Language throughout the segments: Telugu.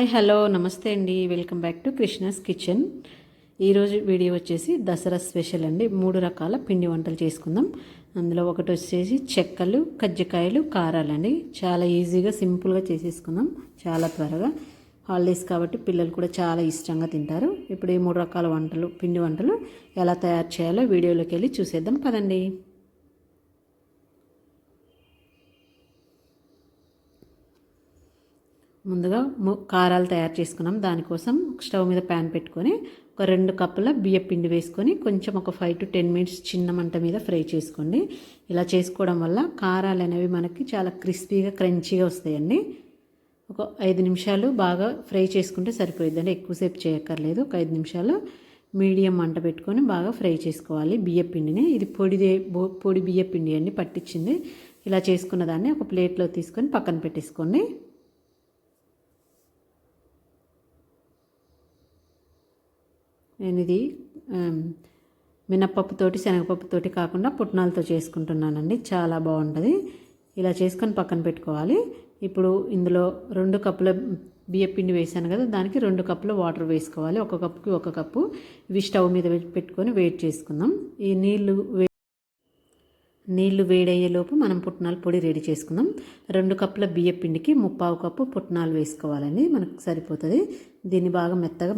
హాయ్ హలో నమస్తే అండి. Welcome back to Krishna's kitchen. ఈరోజు వీడియో వచ్చేసి దసరా స్పెషల్ అండి. 3 రకాల పిండి వంటలు చేసుకుందాం. అందులో ఒకటి వచ్చేసి చెక్కలు, కజ్జికాయలు, కారాలండి. చాలా ఈజీగా సింపుల్గా చేసేసుకుందాం, చాలా త్వరగా. హాలిడేస్ కాబట్టి పిల్లలు కూడా చాలా ఇష్టంగా తింటారు. ఇప్పుడు ఈ 3 రకాల వంటలు, పిండి వంటలు ఎలా తయారు చేయాలో వీడియోలోకి వెళ్ళి చూసేద్దాం పదండి. ముందుగా కారాలు తయారు చేసుకున్నాం. దానికోసం స్టవ్ మీద ప్యాన్ పెట్టుకొని ఒక 2 కప్పుల బియ్యం పిండి వేసుకొని కొంచెం ఒక 5 to 10 minutes చిన్న మంట మీద ఫ్రై చేసుకోండి. ఇలా చేసుకోవడం వల్ల కారాలు అనేవి మనకి చాలా క్రిస్పీగా క్రంచీగా వస్తాయండి. ఒక 5 నిమిషాలు బాగా ఫ్రై చేసుకుంటే సరిపోయిద్దండి, ఎక్కువసేపు చేయక్కర్లేదు. ఒక 5 నిమిషాలు మీడియం మంట పెట్టుకొని బాగా ఫ్రై చేసుకోవాలి బియ్యం పిండిని. ఇది పొడి బియ్యం పిండి అండి, పట్టించింది. ఇలా చేసుకున్న దాన్ని ఒక ప్లేట్లో తీసుకొని పక్కన పెట్టేసుకోండి. నేను ఇది మినప్పప్పుతోటి శనగపప్పుతోటి కాకుండా పుట్నాలతో చేసుకుంటున్నానండి, చాలా బాగుంటుంది. ఇలా చేసుకొని పక్కన పెట్టుకోవాలి. ఇప్పుడు ఇందులో 2 కప్పుల బియ్యపిండి వేసాను కదా, దానికి 2 కప్పుల వాటర్ వేసుకోవాలి. 1 కప్పుకి 1 కప్పు. ఇవి స్టవ్ మీద పెట్టుకొని వేడి చేసుకుందాం. ఈ నీళ్లు వేడయ్యేలోపు మనం పుట్నాల పొడి రెడీ చేసుకుందాం. 2 కప్పుల బియ్యపిండికి 3/4 కప్పు పుట్నాలు వేసుకోవాలండి, మనకు సరిపోతుంది. దీన్ని బాగా మెత్తగా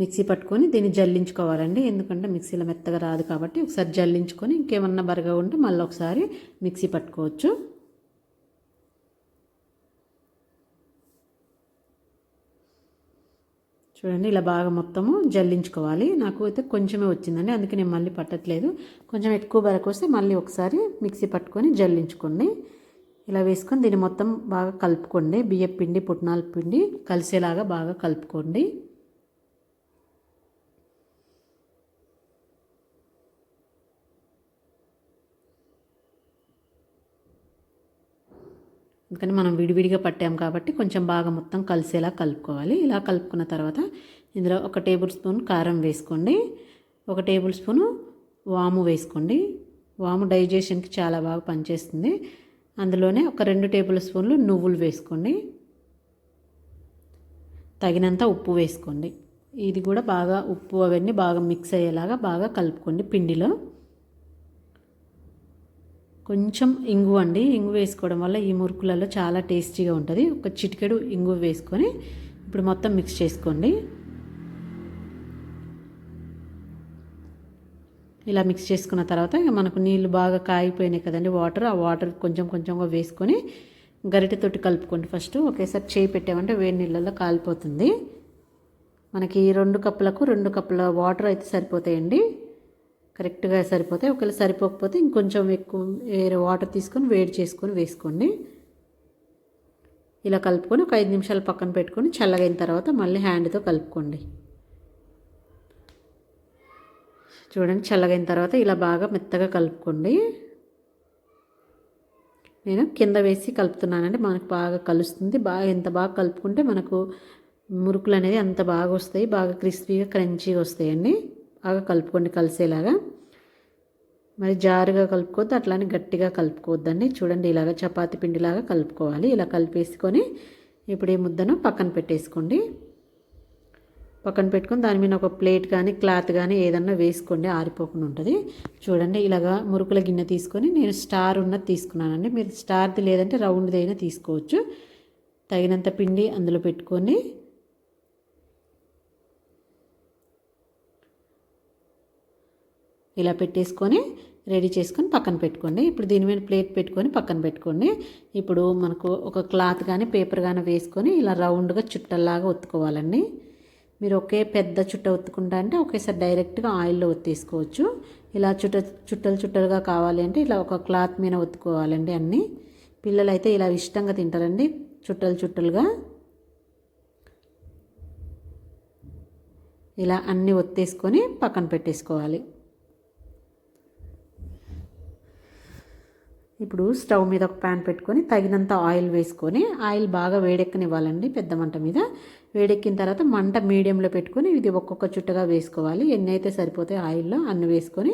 మిక్సీ పట్టుకొని దీన్ని జల్లించుకోవాలండి. ఎందుకంటే మిక్సీలో మెత్తగా రాదు కాబట్టి ఒకసారి జల్లించుకొని ఇంకేమన్నా బరగా ఉంటే మళ్ళీ ఒకసారి మిక్సీ పట్టుకోవచ్చు. చూడండి, ఇలా బాగా మొత్తము జల్లించుకోవాలి. నాకు అయితే కొంచెమే వచ్చిందండి, అందుకే నేను మళ్ళీ పట్టట్లేదు. కొంచెం ఎక్కువ బరకు వస్తే మళ్ళీ ఒకసారి మిక్సీ పట్టుకొని జల్లించుకోండి. ఇలా వేసుకొని దీన్ని మొత్తం బాగా కలుపుకోండి. బియ్యం పిండి, పుట్నాల పిండి కలిసేలాగా బాగా కలుపుకోండి. అందుకని మనం విడివిడిగా పట్టాం కాబట్టి కొంచెం బాగా మొత్తం కలిసేలా కలుపుకోవాలి. ఇలా కలుపుకున్న తర్వాత ఇందులో 1 టేబుల్ స్పూన్ కారం వేసుకోండి. 1 టేబుల్ స్పూను వాము వేసుకోండి. వాము డైజెషన్కి చాలా బాగా పనిచేస్తుంది. అందులోనే ఒక 2 టేబుల్ స్పూన్లు నువ్వులు వేసుకోండి. తగినంత ఉప్పు వేసుకోండి. ఇది కూడా బాగా ఉప్పు అవన్నీ బాగా మిక్స్ అయ్యేలాగా బాగా కలుపుకోండి పిండిలో. కొంచెం ఇంగువ అండి, ఇంగు వేసుకోవడం వల్ల ఈ మురుకులలో చాలా టేస్టీగా ఉంటుంది. ఒక చిటికెడు ఇంగువ వేసుకొని ఇప్పుడు మొత్తం మిక్స్ చేసుకోండి. ఇలా మిక్స్ చేసుకున్న తర్వాత ఇక మనకు నీళ్ళు బాగా కాగిపోయినాయి కదండి, ఆ వాటర్ కొంచెం కొంచెంగా వేసుకొని గరిటెతోటి కలుపుకోండి. ఫస్ట్ ఒకేసారి చేయి పెట్టామంటే వేడి నీళ్ళల్లో కాలిపోతుంది. మనకి 2 కప్పులకు 2 కప్పుల వాటర్ అయితే సరిపోతాయండి, కరెక్ట్గా సరిపోతాయి. ఒకవేళ సరిపోకపోతే ఇంకొంచెం ఎక్కువ వేరే వాటర్ తీసుకొని వేడి చేసుకొని వేసుకోండి. ఇలా కలుపుకొని ఒక 5 నిమిషాలు పక్కన పెట్టుకొని చల్లగైన తర్వాత మళ్ళీ హ్యాండ్తో కలుపుకోండి. చూడండి, చల్లగైన తర్వాత ఇలా బాగా మెత్తగా కలుపుకోండి. నేను కింద వేసి కలుపుతున్నానండి, మనకు బాగా కలుస్తుంది. ఎంత బాగా కలుపుకుంటే మనకు మురుకులు అనేది అంత బాగా వస్తాయి, బాగా క్రిస్పీగా క్రంచీగా వస్తాయండి. బాగా కలుపుకోండి కలిసేలాగా. మరి జారుగా కలుపుకోవద్దు, అట్లానే గట్టిగా కలుపుకోవద్దండి. చూడండి, ఇలాగ చపాతీ పిండిలాగా కలుపుకోవాలి. ఇలా కలిపేసుకొని ఇప్పుడు ఈ ముద్దను పక్కన పెట్టేసుకోండి. పక్కన పెట్టుకొని దాని మీద ఒక ప్లేట్ కానీ క్లాత్ కానీ ఏదన్నా వేసుకోండి, ఆరిపోకుండా ఉంటుంది. చూడండి, ఇలాగా మురుకుల గిన్నె తీసుకొని నేను స్టార్ ఉన్నది తీసుకున్నానండి. మీరు స్టార్ది లేదంటే రౌండ్ది అయినా తీసుకోవచ్చు. తగినంత పిండి అందులో పెట్టుకొని ఇలా పెట్టేసుకొని రెడీ చేసుకొని పక్కన పెట్టుకోండి. ఇప్పుడు దీని మీద ప్లేట్ పెట్టుకొని పక్కన పెట్టుకోండి. ఇప్పుడు మనకు ఒక క్లాత్ కానీ పేపర్ కానీ వేసుకొని ఇలా రౌండ్గా చుట్టల్లాగా ఒత్తుకోవాలండి. మీరు ఒకే పెద్ద చుట్ట ఒత్తుకుంటా అంటే ఒకేసారి డైరెక్ట్గా ఆయిల్లో ఒత్తేసుకోవచ్చు. ఇలా చుట్టలుగా కావాలి అంటే ఇలా ఒక క్లాత్ మీద ఒత్తుకోవాలండి అన్నీ. పిల్లలు అయితే ఇలా ఇష్టంగా తింటారండి, చుట్టలుగా. ఇలా అన్నీ ఒత్తేసుకొని పక్కన పెట్టేసుకోవాలి. ఇప్పుడు స్టవ్ మీద ఒక ప్యాన్ పెట్టుకొని తగినంత ఆయిల్ వేసుకొని ఆయిల్ బాగా వేడెక్కనివ్వాలండి పెద్ద మంట మీద. వేడెక్కిన తర్వాత మంట మీడియంలో పెట్టుకొని ఇది ఒక్కొక్క చుట్టగా వేసుకోవాలి. ఎన్ని అయితే సరిపోతాయి ఆయిల్లో అన్ని వేసుకొని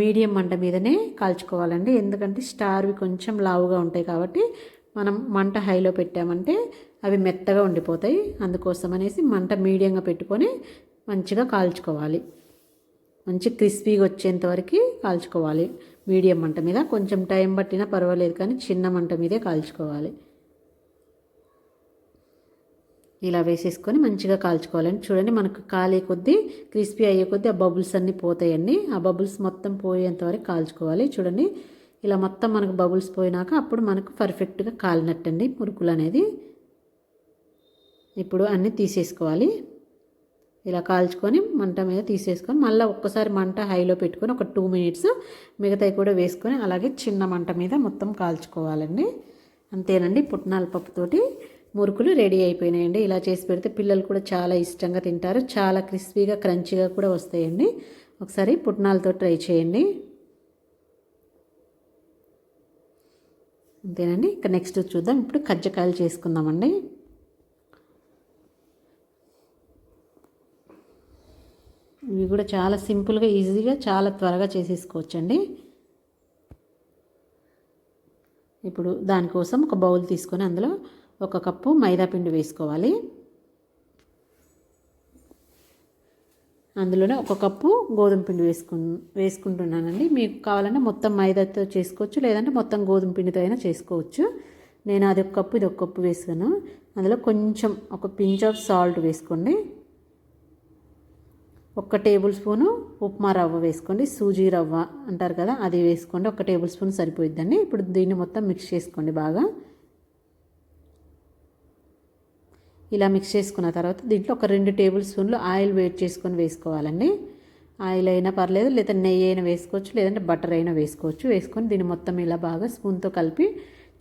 మీడియం మంట మీదనే కాల్చుకోవాలండి. ఎందుకంటే స్టార్వి కొంచెం లావుగా ఉంటాయి కాబట్టి మనం మంట హైలో పెట్టామంటే అవి మెత్తగా ఉండిపోతాయి. అందుకోసం అనేసి మంట మీడియంగా పెట్టుకొని మంచిగా కాల్చుకోవాలి. మంచి క్రిస్పీగా వచ్చేంత వరకు కాల్చుకోవాలి. మీడియం మంట మీద, కొంచెం టైం పట్టినా పర్వాలేదు కానీ చిన్న మంట మీదే కాల్చుకోవాలి. ఇలా వేసేసుకొని మంచిగా కాల్చుకోవాలండి. చూడండి, మనకు కాలే కొద్దీ క్రిస్పీ అయ్యే కొద్దీ ఆ బబుల్స్ అన్నీ పోతాయండి. ఆ బబుల్స్ మొత్తం పోయేంత వరకు కాల్చుకోవాలి. చూడండి, ఇలా మొత్తం మనకు బబుల్స్ పోయినాక అప్పుడు మనకు పర్ఫెక్ట్గా కాలినట్టండి మురుకులు అనేది. ఇప్పుడు అన్నీ తీసేసుకోవాలి. ఇలా కాల్చుకొని మంట మీద తీసేసుకొని మళ్ళీ ఒక్కసారి మంట హైలో పెట్టుకొని ఒక 2 మినిట్స్ మిగతాయి కూడా వేసుకొని అలాగే చిన్న మంట మీద మొత్తం కాల్చుకోవాలండి. అంతేనండి, పుట్నాల పప్పుతోటి మురుకులు రెడీ అయిపోయినాయండి. ఇలా చేసి పెడితే పిల్లలు కూడా చాలా ఇష్టంగా తింటారు. చాలా క్రిస్పీగా క్రంచీగా కూడా వస్తాయండి. ఒకసారి పుట్నాలతో ట్రై చేయండి. అంతేనండి. ఇక నెక్స్ట్ చూద్దాం. ఇప్పుడు కజ్జికాయలు చేసుకుందామండి. ఇవి కూడా చాలా సింపుల్గా ఈజీగా చాలా త్వరగా చేసేసుకోవచ్చండి. ఇప్పుడు దానికోసం ఒక బౌల్ తీసుకొని అందులో 1 కప్పు మైదా పిండి వేసుకోవాలి. అందులోనే 1 కప్పు గోధుమ పిండి వేసుకుంటున్నానండి. మీకు కావాలంటే మొత్తం మైదాతో చేసుకోవచ్చు, లేదంటే మొత్తం గోధుమ పిండితో అయినా చేసుకోవచ్చు. నేను అది 1 కప్పు ఇది 1 కప్పు వేసాను. అందులో కొంచెం ఒక పించ్ ఆఫ్ సాల్ట్ వేసుకోండి. 1 టేబుల్ స్పూను ఉప్మా రవ్వ వేసుకోండి. సూజీ రవ్వ అంటారు కదా, అది వేసుకోండి. 1 టేబుల్ స్పూన్ సరిపోయిద్దండి. ఇప్పుడు దీన్ని మొత్తం మిక్స్ చేసుకోండి బాగా. ఇలా మిక్స్ చేసుకున్న తర్వాత దీంట్లో ఒక 2 టేబుల్ స్పూన్లు ఆయిల్ వేడి చేసుకొని వేసుకోవాలండి. ఆయిల్ అయినా పర్లేదు, లేదా నెయ్యి అయినా వేసుకోవచ్చు, లేదంటే బటర్ అయినా వేసుకోవచ్చు. వేసుకొని దీన్ని మొత్తం ఇలా బాగా స్పూన్తో కలిపి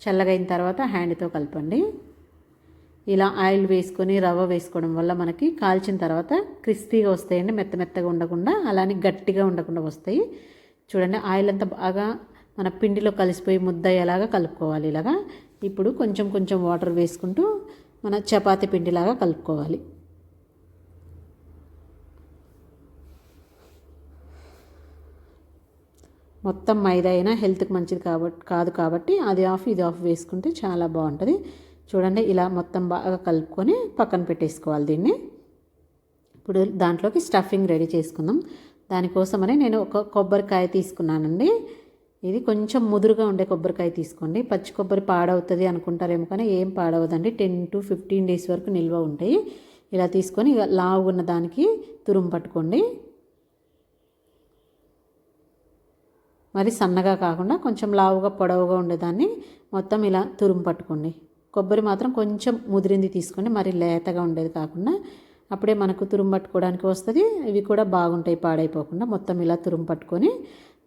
చల్లగైన తర్వాత హ్యాండ్తో కలపండి. ఇలా ఆయిల్ వేసుకొని రవ్వ వేసుకోవడం వల్ల మనకి కాల్చిన తర్వాత క్రిస్పీగా వస్తాయండి. మెత్తగా ఉండకుండా, అలానే గట్టిగా ఉండకుండా వస్తాయి. చూడండి, ఆయిల్ అంతా బాగా మన పిండిలో కలిసిపోయి ముద్ద అయ్యేలాగా కలుపుకోవాలి. ఇలాగా ఇప్పుడు కొంచెం కొంచెం వాటర్ వేసుకుంటూ మన చపాతీ పిండిలాగా కలుపుకోవాలి. మొత్తం మైదా అయినా హెల్త్కి మంచిది కాదు కాబట్టి అది ఆఫ్ ఇది ఆఫ్ వేసుకుంటే చాలా బాగుంటుంది. చూడండి, ఇలా మొత్తం బాగా కలుపుకొని పక్కన పెట్టేసుకోవాలి దీన్ని. ఇప్పుడు దాంట్లోకి స్టఫింగ్ రెడీ చేసుకుందాం. దానికోసమని నేను ఒక కొబ్బరికాయ తీసుకున్నానండి. ఇది కొంచెం ముదురుగా ఉండే కొబ్బరికాయ తీసుకోండి. పచ్చి కొబ్బరి పాడవుతుంది అనుకుంటారేమో, కానీ ఏం పాడవదండి. 10 to 15 డేస్ వరకు నిల్వ ఉంటాయి. ఇలా తీసుకొని ఇక లావుగున్న దానికి తురుము పట్టుకోండి. మరి సన్నగా కాకుండా కొంచెం లావుగా పొడవుగా ఉండేదాన్ని మొత్తం ఇలా తురుము పట్టుకోండి. కొబ్బరి మాత్రం కొంచెం ముదిరింది తీసుకోండి, మరి లేతగా ఉండేది కాకుండా. అప్పుడే మనకు తురుము పట్టుకోవడానికి వస్తుంది. ఇవి కూడా బాగుంటాయి పాడైపోకుండా. మొత్తం ఇలా తురుము పట్టుకొని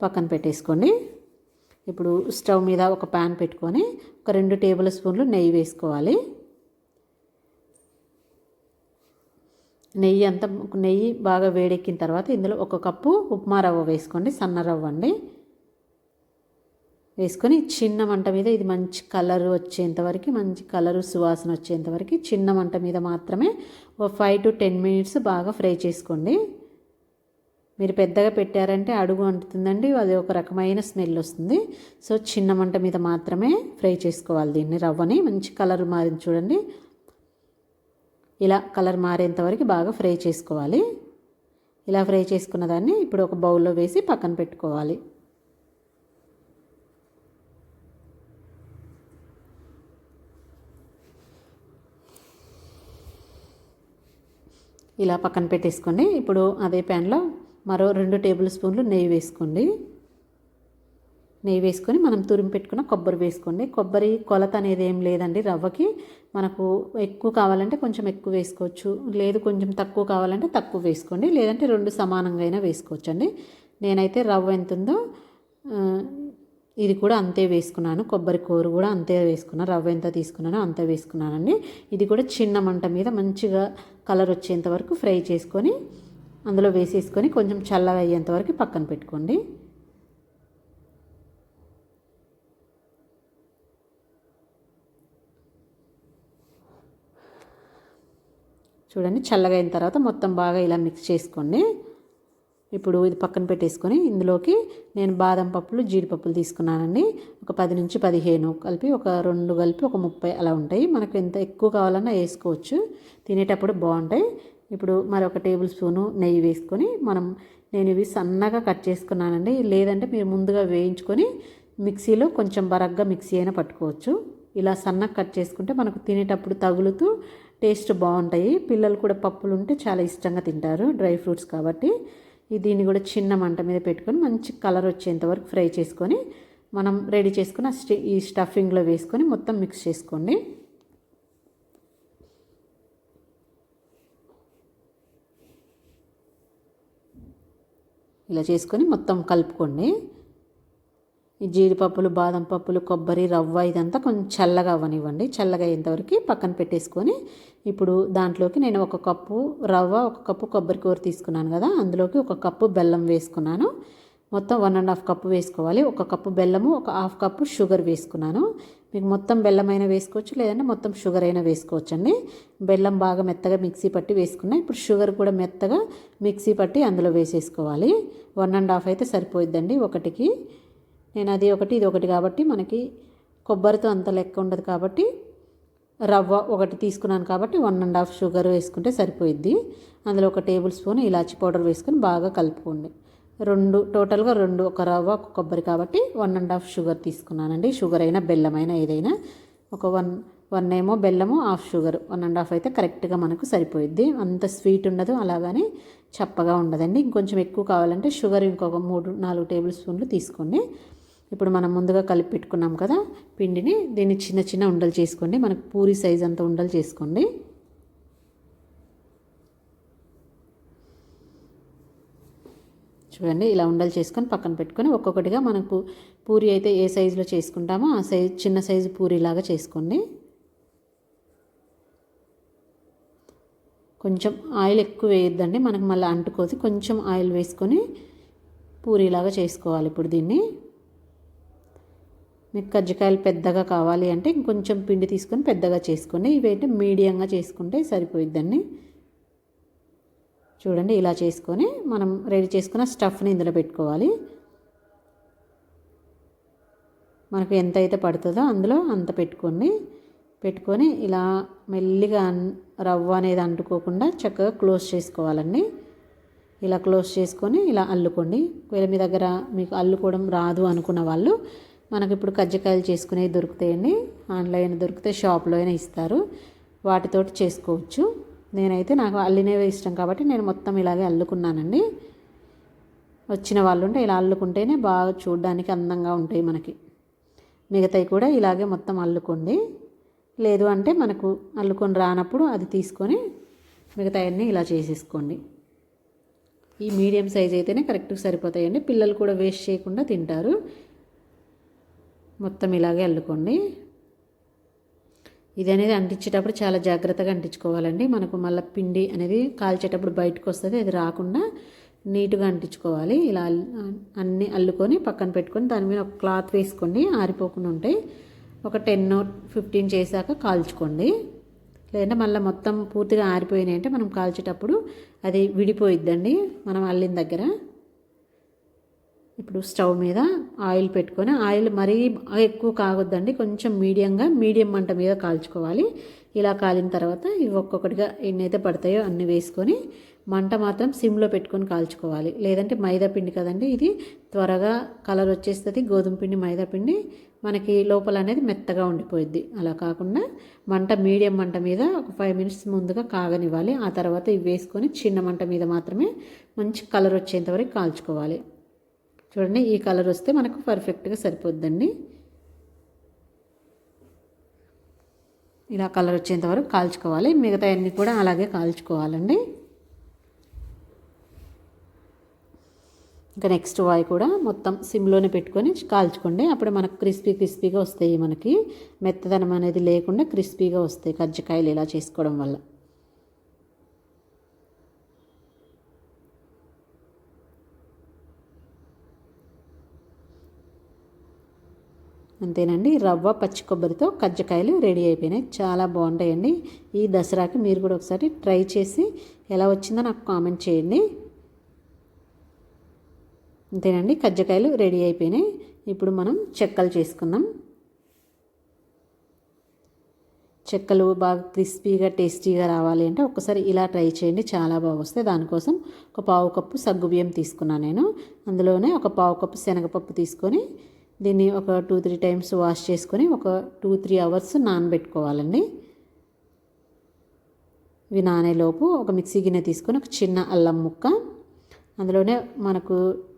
పక్కన పెట్టేసుకోండి. ఇప్పుడు స్టవ్ మీద ఒక ప్యాన్ పెట్టుకొని ఒక 2 టేబుల్ స్పూన్లు నెయ్యి వేసుకోవాలి. నెయ్యి బాగా వేడెక్కిన తర్వాత ఇందులో 1 కప్పు ఉప్మా రవ్వ వేసుకోండి. సన్న రవ్వ అండి. వేసుకొని చిన్న మంట మీద ఇది మంచి కలర్ వచ్చేంతవరకు, మంచి కలరు సువాసన వచ్చేంతవరకు చిన్న మంట మీద మాత్రమే ఒక 5 to 10 మినిట్స్ బాగా ఫ్రై చేసుకోండి. మీరు పెద్దగా పెట్టారంటే అడుగు అంటుతుందండి, అది ఒక రకమైన స్మెల్ వస్తుంది. సో చిన్న మంట మీద మాత్రమే ఫ్రై చేసుకోవాలి దీన్ని. రవ్వని మంచి కలర్ మారింది చూడండి, ఇలా కలర్ మారేంత వరకు బాగా ఫ్రై చేసుకోవాలి. ఇలా ఫ్రై చేసుకున్న దాన్ని ఇప్పుడు ఒక బౌల్లో వేసి పక్కన పెట్టుకోవాలి. ఇలా పక్కన పెట్టేసుకోండి. ఇప్పుడు అదే ప్యాన్లో మరో 2 టేబుల్ స్పూన్లు నెయ్యి వేసుకోండి. నెయ్యి వేసుకొని మనం తురిమి పెట్టుకున్న కొబ్బరి వేసుకోండి. కొబ్బరి కొలత అనేది ఏం లేదండి. రవ్వకి మనకు ఎక్కువ కావాలంటే కొంచెం ఎక్కువ వేసుకోవచ్చు, లేదు కొంచెం తక్కువ కావాలంటే తక్కువ వేసుకోండి, లేదంటే 2 సమానంగా అయినా వేసుకోవచ్చు అండి. నేనైతే రవ్వ ఎంత ఉందో ఇది కూడా అంతే వేసుకున్నాను. కొబ్బరి కూర కూడా అంతే వేసుకున్నాను. రవ్వ ఎంత తీసుకున్నానో అంతే వేసుకున్నానండి. ఇది కూడా చిన్న మంట మీద మంచిగా కలర్ వచ్చేంత వరకు ఫ్రై చేసుకొని అందులో వేసేసుకొని కొంచెం చల్లగా అయ్యేంత వరకు పక్కన పెట్టుకోండి. చూడండి, చల్లగా అయిన తర్వాత మొత్తం బాగా ఇలా మిక్స్ చేసుకోండి. ఇప్పుడు ఇది పక్కన పెట్టేసుకొని ఇందులోకి నేను బాదం పప్పులు జీడిపప్పులు తీసుకున్నానండి. ఒక 10 నుంచి 15 కలిపి, ఒక 2 కలిపి ఒక 30 అలా ఉంటాయి. మనకు ఎంత ఎక్కువ కావాలన్నా వేసుకోవచ్చు, తినేటప్పుడు బాగుంటాయి. ఇప్పుడు మరొక టేబుల్ స్పూను నెయ్యి వేసుకొని నేను ఇవి సన్నగా కట్ చేసుకున్నానండి. లేదంటే మీరు ముందుగా వేయించుకొని మిక్సీలో కొంచెం బరగ్గా మిక్సీ అయినా పట్టుకోవచ్చు. ఇలా సన్నగా కట్ చేసుకుంటే మనకు తినేటప్పుడు తగులుతూ టేస్ట్ బాగుంటాయి. పిల్లలు కూడా పప్పులు ఉంటే చాలా ఇష్టంగా తింటారు, డ్రై ఫ్రూట్స్ కాబట్టి. దీన్ని కూడా చిన్న మంట మీద పెట్టుకొని మంచి కలర్ వచ్చేంత వరకు ఫ్రై చేసుకొని మనం రెడీ చేసుకుని ఈ స్టఫింగ్లో వేసుకొని మొత్తం మిక్స్ చేసుకోండి. ఇలా చేసుకొని మొత్తం కలుపుకోండి. ఈ జీడిపప్పులు, బాదం పప్పులు, కొబ్బరి, రవ్వ ఇదంతా కొంచెం చల్లగా అవ్వనివ్వండి. చల్లగా అయ్యేంతవరకు పక్కన పెట్టేసుకొని ఇప్పుడు దాంట్లోకి నేను 1 కప్పు రవ్వ, 1 కప్పు కొబ్బరి కూర తీసుకున్నాను కదా, అందులోకి 1 కప్పు బెల్లం వేసుకున్నాను. మొత్తం 1½ కప్పు వేసుకోవాలి. 1 కప్పు బెల్లము, 1/2 కప్పు షుగర్ వేసుకున్నాను. మీకు మొత్తం బెల్లం అయినా వేసుకోవచ్చు, లేదంటే మొత్తం షుగర్ అయినా వేసుకోవచ్చండి. బెల్లం బాగా మెత్తగా మిక్సీ పట్టి వేసుకున్నా. ఇప్పుడు షుగర్ కూడా మెత్తగా మిక్సీ పట్టి అందులో వేసేసుకోవాలి. 1½ అయితే సరిపోయిద్దండి ఒకటికి. నేను అది ఒకటి ఇది ఒకటి కాబట్టి మనకి కొబ్బరితో అంత లెక్క ఉండదు కాబట్టి రవ్వ ఒకటి తీసుకున్నాను కాబట్టి 1½ షుగర్ వేసుకుంటే సరిపోయిద్ది. అందులో 1 టేబుల్ స్పూన్ ఇలాచి పౌడర్ వేసుకొని బాగా కలుపుకోండి. టోటల్గా 2, 1 రవ్వ 1 కొబ్బరి కాబట్టి 1½ షుగర్ తీసుకున్నానండి. షుగర్ అయినా బెల్లం అయినా ఏదైనా ఒక 1 ఏమో బెల్లము, 1/2 షుగర్, 1½ అయితే కరెక్ట్గా మనకు సరిపోయిద్ది. అంత స్వీట్ ఉండదు, అలాగని చప్పగా ఉండదండి. ఇంకొంచెం ఎక్కువ కావాలంటే షుగర్ ఇంకొక 3-4 టేబుల్ స్పూన్లు తీసుకోండి. ఇప్పుడు మనం ముందుగా కలిపి పెట్టుకున్నాం కదా పిండిని, దీన్ని చిన్న చిన్న ఉండలు చేసుకోండి. మనకు పూరి సైజ్ అంత ఉండలు చేసుకోండి. చూడండి, ఇలా ఉండలు చేసుకొని పక్కన పెట్టుకొని ఒక్కొక్కటిగా మనకు పూరి అయితే ఏ సైజులో చేసుకుంటామో ఆ సైజు, చిన్న సైజు పూరిలాగా చేసుకోండి. కొంచెం ఆయిల్ ఎక్కువ వేయొద్దండి, మనకు మళ్ళీ అంటుకోసి. కొంచెం ఆయిల్ వేసుకొని పూరిలాగా చేసుకోవాలి. ఇప్పుడు దీన్ని మీకు కజ్జికాయలు పెద్దగా కావాలి అంటే ఇంకొంచెం పిండి తీసుకొని పెద్దగా చేసుకోండి. ఇవైతే మీడియంగా చేసుకుంటే సరిపోయిద్దండి. చూడండి, ఇలా చేసుకొని మనం రెడీ చేసుకున్న స్టఫ్ని ఇందులో పెట్టుకోవాలి. మనకు ఎంత అయితే పడుతుందో అందులో అంత పెట్టుకొని ఇలా మెల్లిగా రవ్వ అనేది అంటుకోకుండా చక్కగా క్లోజ్ చేసుకోవాలండి. ఇలా క్లోజ్ చేసుకొని ఇలా అల్లుకోండి. ఒకవేళ మీ దగ్గర మీకు అల్లుకోవడం రాదు అనుకున్న వాళ్ళు, మనకి ఇప్పుడు కజ్జికాయలు చేసుకునేవి దొరుకుతాయండి, ఆన్లైన్ దొరికితే షాప్లో అయినా ఇస్తారు, వాటితోటి చేసుకోవచ్చు. నేనైతే నాకు అల్లినవే ఇష్టం కాబట్టి నేను మొత్తం ఇలాగే అల్లుకున్నానండి. వచ్చిన వాళ్ళు ఉంటే ఇలా అల్లుకుంటేనే బాగా చూడడానికి అందంగా ఉంటాయి మనకి. మిగతాయి కూడా ఇలాగే మొత్తం అల్లుకోండి. లేదు అంటే మనకు అల్లుకొని రానప్పుడు అది తీసుకొని మిగతాయన్నీ ఇలా చేసేసుకోండి. ఈ మీడియం సైజ్ అయితేనే కరెక్ట్గా సరిపోతాయండి. పిల్లలు కూడా వేస్ట్ చేయకుండా తింటారు. మొత్తం ఇలాగే అల్లుకోండి. ఇది అనేది అంటించేటప్పుడు చాలా జాగ్రత్తగా అంటించుకోవాలండి. మనకు మళ్ళీ పిండి అనేది కాల్చేటప్పుడు బయటకు వస్తుంది, అది రాకుండా నీట్గా అంటించుకోవాలి. ఇలా అన్నీ అల్లుకొని పక్కన పెట్టుకొని దాని మీద ఒక క్లాత్ వేసుకోండి, ఆరిపోకుండా ఉంటాయి. ఒక 10-15 చేశాక కాల్చుకోండి. లేదంటే మళ్ళీ మొత్తం పూర్తిగా ఆరిపోయినాయి అంటే మనం కాల్చేటప్పుడు అది విడిపోయిద్దండి మనం అల్లిన దగ్గర. ఇప్పుడు స్టవ్ మీద ఆయిల్ పెట్టుకొని, ఆయిల్ మరీ ఎక్కువ కాగొద్దండి, కొంచెం మీడియం మంట మీద కాల్చుకోవాలి. ఇలా కాలిన తర్వాత ఇవి ఒక్కొక్కటిగా ఎన్నైతే పడతాయో అన్ని వేసుకొని మంట మాత్రం సిమ్లో పెట్టుకొని కాల్చుకోవాలి. లేదంటే మైదా పిండి కదండి, ఇది త్వరగా కలర్ వచ్చేస్తుంది. గోధుమ పిండి, మైదా పిండి మనకి లోపల అనేది మెత్తగా ఉండిపోయిద్ది. అలా కాకుండా మీడియం మంట మీద ఒక 5 మినిట్స్ ముందుగా కాగనివ్వాలి. ఆ తర్వాత ఇవి వేసుకొని చిన్న మంట మీద మాత్రమే మంచి కలర్ వచ్చేంత వరకు కాల్చుకోవాలి. చూడండి, ఈ కలర్ వస్తే మనకు పర్ఫెక్ట్గా సరిపోద్దండి. ఇలా కలర్ వచ్చేంత వరకు కాల్చుకోవాలి. మిగతా అన్నీ కూడా అలాగే కాల్చుకోవాలండి. ఇంకా నెక్స్ట్ వాయి కూడా మొత్తం సిమ్లోనే పెట్టుకొని కాల్చుకోండి. అప్పుడు మనకు క్రిస్పీగా వస్తాయి. మనకి మెత్తదనం అనేది లేకుండా క్రిస్పీగా వస్తాయి కజ్జికాయలు ఇలా చేసుకోవడం వల్ల. అంతేనండి, రవ్వ పచ్చి కొబ్బరితో కజ్జికాయలు రెడీ అయిపోయినాయి. చాలా బాగుంటాయండి. ఈ దసరాకి మీరు కూడా ఒకసారి ట్రై చేసి ఎలా వచ్చిందో నాకు కామెంట్ చేయండి. అంతేనండి, కజ్జికాయలు రెడీ అయిపోయినాయి. ఇప్పుడు మనం చెక్కలు చేసుకుందాం. చెక్కలు బాగా క్రిస్పీగా టేస్టీగా రావాలి అంటే ఒక్కసారి ఇలా ట్రై చేయండి, చాలా బాగా వస్తాయి. దానికోసం ఒక పావు కప్పు సగ్గుబియ్యం తీసుకున్నాను నేను. అందులోనే ఒక పావు కప్పు శనగపప్పు తీసుకొని దీన్ని ఒక 2-3 టైమ్స్ వాష్ చేసుకొని ఒక 2-3 అవర్స్ నానబెట్టుకోవాలండి. ఇవి నానేలోపు ఒక మిక్సీ గిన్నె తీసుకొని ఒక చిన్న అల్లం ముక్క, అందులోనే మనకు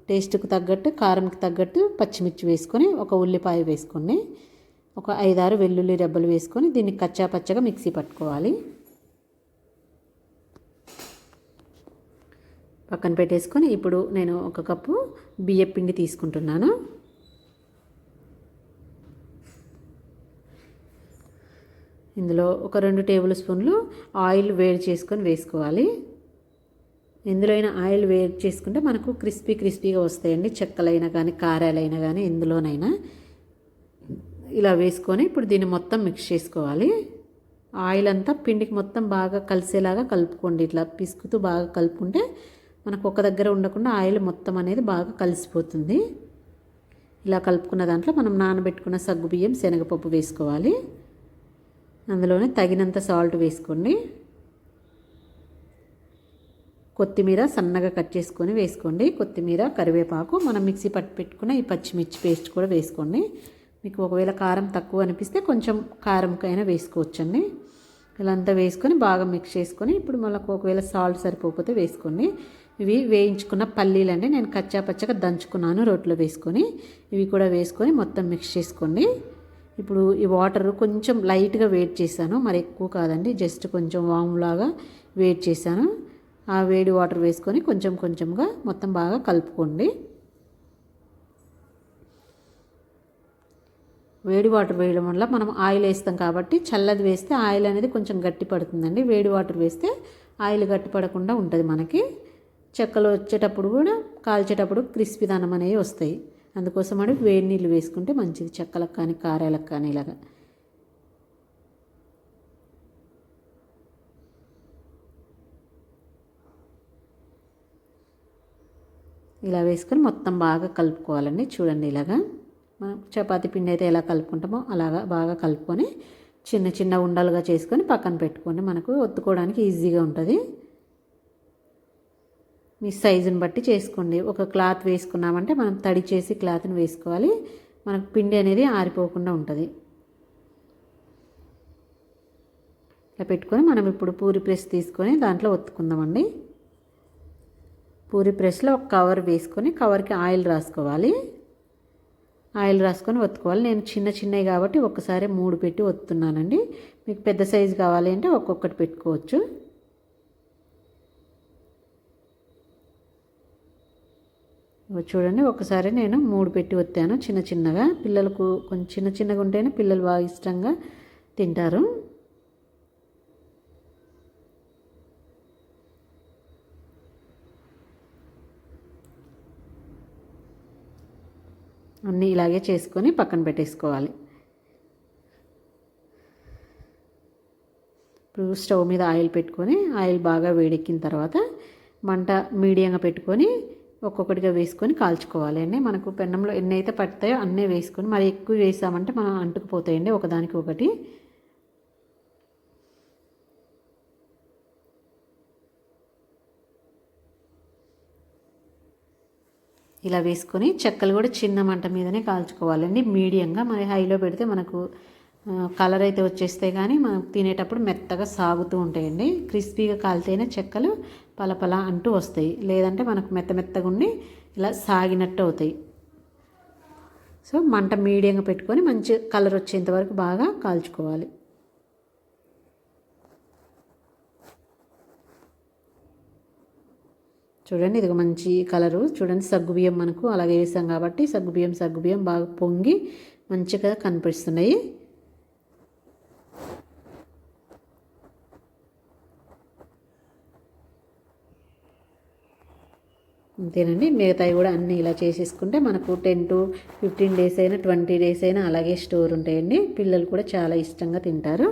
టేస్ట్కి తగ్గట్టు కారంకి తగ్గట్టు పచ్చిమిర్చి వేసుకొని ఒక ఉల్లిపాయ వేసుకోండి. ఒక 5-6 వెల్లుల్లి రెబ్బలు వేసుకొని దీన్ని కచ్చా పచ్చగా మిక్సీ పట్టుకోవాలి. పక్కన పెట్టేసుకొని ఇప్పుడు నేను ఒక కప్పు బియ్యం పిండి తీసుకుంటున్నాను. ఇందులో ఒక 2 టేబుల్ స్పూన్లు ఆయిల్ వేడి చేసుకొని వేసుకోవాలి. ఎందులో అయినా ఆయిల్ వేడి చేసుకుంటే మనకు క్రిస్పీగా వస్తాయండి. చెక్కలైనా కానీ కారాలైనా కానీ ఎందులోనైనా ఇలా వేసుకొని ఇప్పుడు దీన్ని మొత్తం మిక్స్ చేసుకోవాలి. ఆయిల్ అంతా పిండికి మొత్తం బాగా కలిసేలాగా కలుపుకోండి. ఇట్లా పిసుకుతూ బాగా కలుపుకుంటే మనకు ఒక దగ్గర ఉండకుండా ఆయిల్ మొత్తం అనేది బాగా కలిసిపోతుంది. ఇలా కలుపుకున్న దాంట్లో మనం నానబెట్టుకున్న సగ్గుబియ్యం శనగపప్పు వేసుకోవాలి. అందులోనే తగినంత సాల్ట్ వేసుకోండి. కొత్తిమీర సన్నగా కట్ చేసుకొని వేసుకోండి. కొత్తిమీర, కరివేపాకు, మనం మిక్సీ పట్టి పెట్టుకున్న ఈ పచ్చిమిర్చి పేస్ట్ కూడా వేసుకోండి. మీకు ఒకవేళ కారం తక్కువ అనిపిస్తే కొంచెం కారంకైనా వేసుకోవచ్చండి. ఇలా అంతా వేసుకొని బాగా మిక్స్ చేసుకొని ఇప్పుడు మనకు ఒకవేళ సాల్ట్ సరిపోకపోతే వేసుకోండి. ఇవి వేయించుకున్న పల్లీలండి, నేను కచ్చా పచ్చగా దంచుకున్నాను రోట్లో వేసుకొని. ఇవి కూడా వేసుకొని మొత్తం మిక్స్ చేసుకోండి. ఇప్పుడు ఈ వాటర్ కొంచెం లైట్గా వేడి చేశాను, మరి ఎక్కువ కాదండి, జస్ట్ కొంచెం వాములాగా వేడి చేశాను. ఆ వేడి వాటర్ వేసుకొని కొంచెం కొంచెంగా మొత్తం బాగా కలుపుకోండి. వేడి వాటర్ వేయడం వల్ల మనం ఆయిల్ వేస్తాం కాబట్టి చల్లది వేస్తే ఆయిల్ అనేది కొంచెం గట్టి పడుతుందండి. వేడి వాటర్ వేస్తే ఆయిల్ గట్టి పడకుండా ఉంటుంది. మనకి చెక్కలు వచ్చేటప్పుడు కూడా కాల్చేటప్పుడు క్రిస్పీదనం అనేవి వస్తాయి. అందుకోసం అని వేడి నీళ్ళు వేసుకుంటే మంచిది, చెక్కలకు కానీ కారాలకు కానీ. ఇలాగా ఇలా వేసుకొని మొత్తం బాగా కలుపుకోవాలండి. చూడండి, ఇలాగా మనం చపాతీ పిండి అయితే ఎలా కలుపుకుంటామో అలాగా బాగా కలుపుకొని చిన్న చిన్న ఉండలుగా చేసుకొని పక్కన పెట్టుకోండి. మనకు ఒత్తుకోవడానికి ఈజీగా ఉంటుంది. మీ సైజుని బట్టి చేసుకోండి. ఒక క్లాత్ వేసుకున్నామంటే మనం తడి చేసి క్లాత్ని వేసుకోవాలి, మనకు పిండి అనేది ఆరిపోకుండా ఉంటుంది. ఇలా పెట్టుకొని మనం ఇప్పుడు పూరి ప్రెస్ తీసుకొని దాంట్లో ఒత్తుకుందామండి. పూరి ప్రెస్లో ఒక కవర్ వేసుకొని కవర్కి ఆయిల్ రాసుకోవాలి. ఆయిల్ రాసుకొని ఒత్తుకోవాలి. నేను చిన్నవి కాబట్టి ఒక్కసారి 3 పెట్టి ఒత్తున్నానండి. మీకు పెద్ద సైజు కావాలి అంటే ఒక్కొక్కటి పెట్టుకోవచ్చు. చూడండి, ఒకసారి నేను 3 పెట్టి ఒత్తాను చిన్నగా. పిల్లలకు కొంచెం చిన్నగా ఉంటేనే పిల్లలు బాగా ఇష్టంగా తింటారు. అన్నీ ఇలాగే చేసుకొని పక్కన పెట్టేసుకోవాలి. ఇప్పుడు స్టవ్ మీద ఆయిల్ పెట్టుకొని ఆయిల్ బాగా వేడెక్కిన తర్వాత మంట మీడియంగా పెట్టుకొని ఒక్కొక్కటిగా వేసుకొని కాల్చుకోవాలి అండి. మనకు పెన్నంలో ఎన్ని అయితే పడతాయో అన్నీ వేసుకొని, మరి ఎక్కువ వేసామంటే మనం అంటుకుపోతాయండి ఒకదానికి ఒకటి. ఇలా వేసుకొని చెక్కలు కూడా చిన్న మంట మీదనే కాల్చుకోవాలండి, మీడియంగా. మరి హైలో పెడితే మనకు కలర్ అయితే వచ్చేస్తాయి, కానీ మనం తినేటప్పుడు మెత్తగా సాగుతూ ఉంటాయండి. క్రిస్పీగా కాలితేనే చెక్కలు పలపల అంటూ వస్తాయి, లేదంటే మనకు మెత్తగా ఉండి ఇలా సాగినట్టు అవుతాయి. సో మంట మీడియంగా పెట్టుకొని మంచి కలర్ వచ్చేంత వరకు బాగా కాల్చుకోవాలి. చూడండి, ఇది మంచి కలరు. చూడండి, సగ్గుబియ్యం మనకు అలాగే వేసాం కాబట్టి సగ్గుబియ్యం బాగా పొంగి మంచిగా కనిపిస్తున్నాయి. అంతేనండి, మిగతాయి కూడా అన్నీ ఇలా చేసేసుకుంటే మనకు 10 to 15 డేస్ అయినా 20 డేస్ అయినా అలాగే స్టోర్ ఉంటాయండి. పిల్లలు కూడా చాలా ఇష్టంగా తింటారు.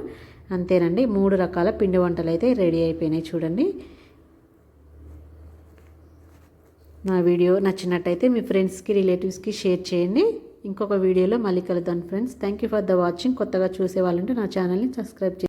అంతేనండి, 3 రకాల పిండి వంటలు అయితే రెడీ అయిపోయినాయి. చూడండి, నా వీడియో నచ్చినట్టయితే మీ ఫ్రెండ్స్కి రిలేటివ్స్కి షేర్ చేయండి. ఇంకొక వీడియోలో మళ్ళీ కలుద్దాం friends. Thank you for the watching. కొత్తగా చూసే వాళ్ళంటే నా ఛానల్ని సబ్స్క్రైబ్ చేయండి.